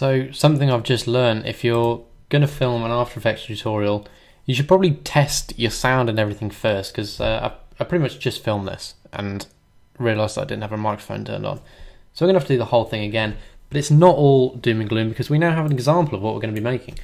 So something I've just learned, if you're going to film an After Effects tutorial, you should probably test your sound and everything first, because I pretty much just filmed this and realised I didn't have a microphone turned on. So we're going to have to do the whole thing again, but it's not all doom and gloom because we now have an example of what we're going to be making.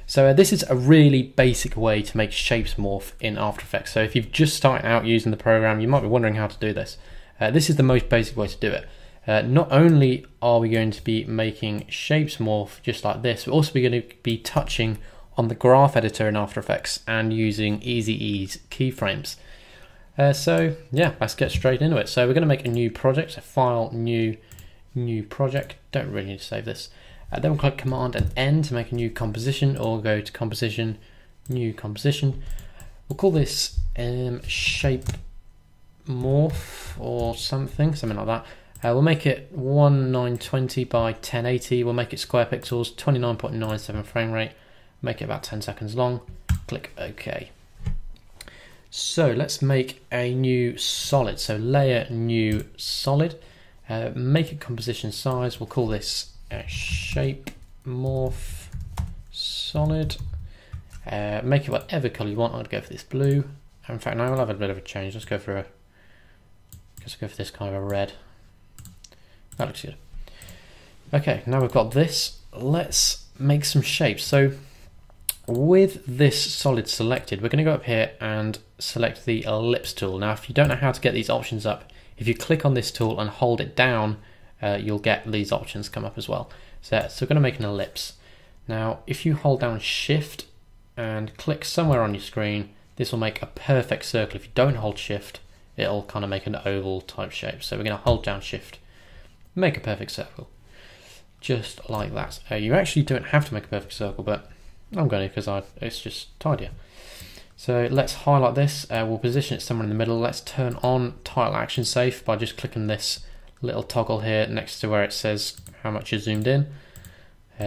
So this is a really basic way to make shapes morph in After Effects. So if you've just started out using the program, you might be wondering how to do this. This is the most basic way to do it. Not only are we going to be making shapes morph just like this, we're also going to be touching on the graph editor in After Effects and using Ease Keyframes. So yeah, let's get straight into it. So we're going to make a new project, so file, new project. Don't really need to save this. Then we'll click Command and N to make a new composition, or go to Composition, New Composition. We'll call this Shape Morph or something like that. We'll make it 1920 by 1080. We'll make it square pixels, 29.97 frame rate. Make it about 10 seconds long. Click OK. So let's make a new solid. So layer, new solid. Make it composition size. We'll call this shape morph solid. Make it whatever color you want. I'd go for this blue. In fact, now we'll have a bit of a change. Let's go for this kind of a red. That looks good. Okay, now we've got this. Let's make some shapes. So with this solid selected, we're going to go up here and select the ellipse tool. Now, if you don't know how to get these options up, if you click on this tool and hold it down, you'll get these options come up as well. So we're going to make an ellipse. Now, if you hold down Shift and click somewhere on your screen, this will make a perfect circle. If you don't hold Shift, it'll kind of make an oval type shape. So we're going to hold down Shift, make a perfect circle, just like that. You actually don't have to make a perfect circle, but I'm going to because it's just tidier. So let's highlight this. We'll position it somewhere in the middle. Let's turn on title action safe by just clicking this little toggle here next to where it says how much you're zoomed in.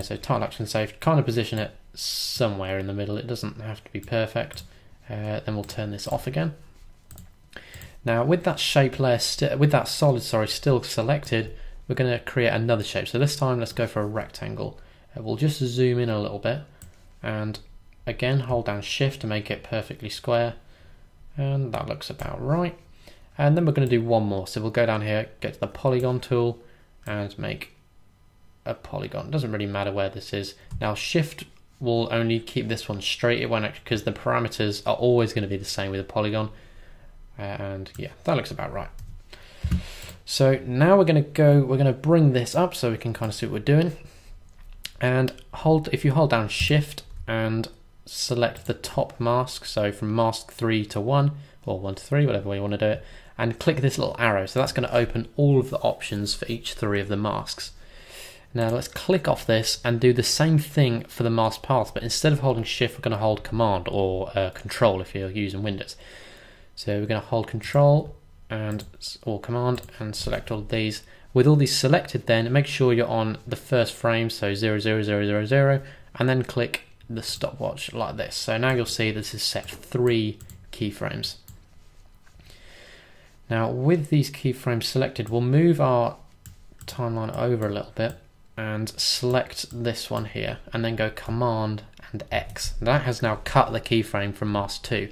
So title action safe, kind of position it somewhere in the middle. It doesn't have to be perfect. Then we'll turn this off again. Now with that shape layer, with that solid, still selected, we're going to create another shape. So this time let's go for a rectangle. We'll just zoom in a little bit and again hold down Shift to make it perfectly square, and that looks about right. And then we're going to do one more. So we'll go down here, get to the polygon tool and make a polygon. It doesn't really matter where this is. Now Shift will only keep this one straight. It won't, because the parameters are always going to be the same with a polygon. And yeah, that looks about right. So now we're going to bring this up so we can kind of see what we're doing. And if you hold down Shift and select the top mask, so from mask 3 to 1 or 1 to 3, whatever way you want to do it, and click this little arrow. So that's going to open all of the options for each 3 of the masks. Now let's click off this and do the same thing for the mask path, but instead of holding Shift, we're going to hold Command or Control if you're using Windows. So we're going to hold Control or Command and select all of these. With all these selected, then make sure you're on the first frame, so 00000, and then click the stopwatch like this. So now you'll see this is set 3 keyframes. Now with these keyframes selected, we'll move our timeline over a little bit and select this one here, and then go Command and X. That has now cut the keyframe from mask 2.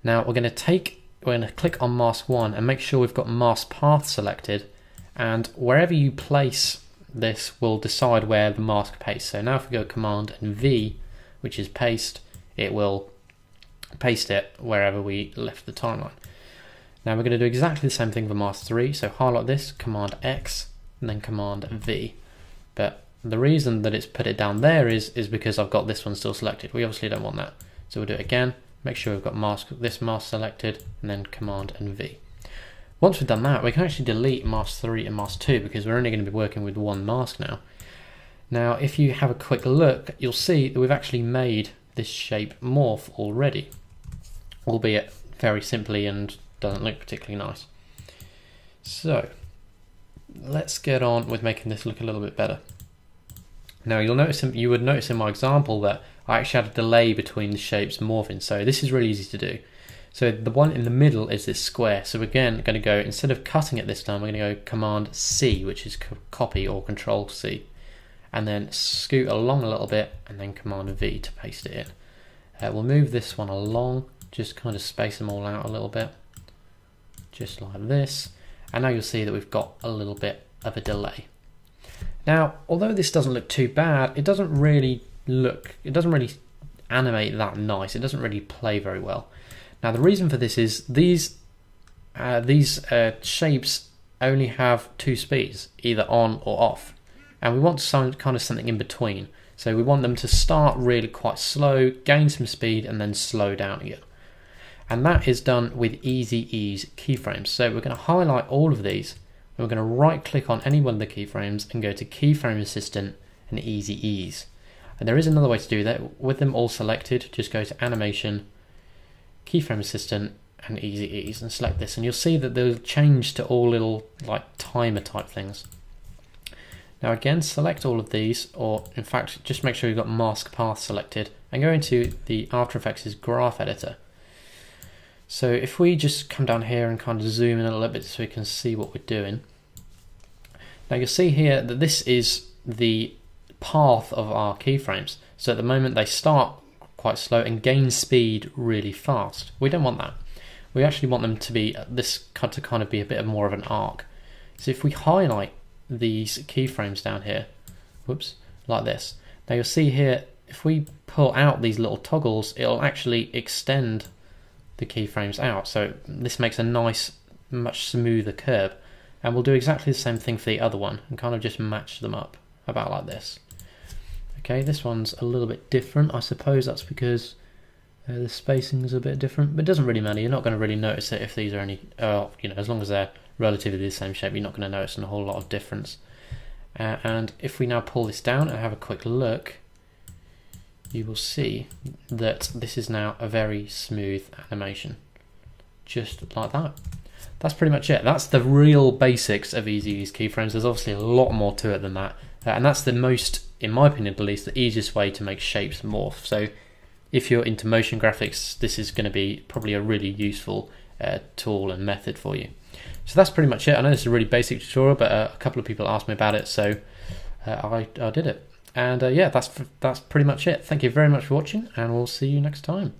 Now we're going to click on mask 1 and make sure we've got mask path selected, and wherever you place this will decide where the mask pastes. So now if we go Command and V, which is paste, it will paste it wherever we left the timeline. Now we're going to do exactly the same thing for mask 3, so highlight this, Command X, and then Command V. But the reason that it's put it down there is because I've got this one still selected. We obviously don't want that. So we'll do it again, make sure we've got this mask selected, and then Command and V. Once we've done that, we can actually delete mask 3 and mask 2 because we're only going to be working with one mask now. Now if you have a quick look, you'll see that we've actually made this shape morph already, albeit very simply and doesn't look particularly nice. So let's get on with making this look a little bit better. Now you would notice in my example that I actually had a delay between the shapes morphing, so this is really easy to do. So the one in the middle is this square. So again, going to go, instead of cutting it this time, we're going to go Command C, which is copy, or Control C. and then scoot along a little bit, and then Command V to paste it in. We'll move this one along, just kind of space them all out a little bit, just like this. And now you'll see that we've got a little bit of a delay. Now, although this doesn't look too bad, it doesn't really animate that nice. It doesn't really play very well. Now, the reason for this is these shapes only have 2 speeds, either on or off, and we want some kind of something in between. So we want them to start really quite slow, gain some speed, and then slow down again. And that is done with Ease keyframes. So we're going to highlight all of these, and we're going to right click on any one of the keyframes and go to Keyframe Assistant and Ease. And there is another way to do that. With them all selected, just go to Animation, Keyframe Assistant, and Ease, and select this, and you'll see that they'll change to all little like timer type things. Now again, select all of these, or in fact just make sure you've got Mask Path selected, and go into the After Effects graph editor. So if we just come down here and kind of zoom in a little bit so we can see what we're doing. Now you'll see here that this is the path of our keyframes. So at the moment they start quite slow and gain speed really fast. We don't want that. We actually want them to be to kind of be a bit more of an arc. So if we highlight these keyframes down here, whoops, like this. Now you'll see here, if we pull out these little toggles, it'll actually extend the keyframes out. So this makes a nice, much smoother curve. And we'll do exactly the same thing for the other one and kind of just match them up about like this. Okay, this one's a little bit different. I suppose that's because the spacing is a bit different, but it doesn't really matter. You're not going to really notice it if these are any, as long as they're relatively the same shape, you're not going to notice a whole lot of difference. And if we now pull this down and have a quick look, you will see that this is now a very smooth animation, just like that. That's pretty much it. That's the real basics of Ease keyframes. There's obviously a lot more to it than that, and that's the most, in my opinion at least, the easiest way to make shapes morph. So if you're into motion graphics, this is going to be probably a really useful tool and method for you. So that's pretty much it. I know this is a really basic tutorial, but a couple of people asked me about it, so I did it. And yeah, that's pretty much it. Thank you very much for watching, and we'll see you next time.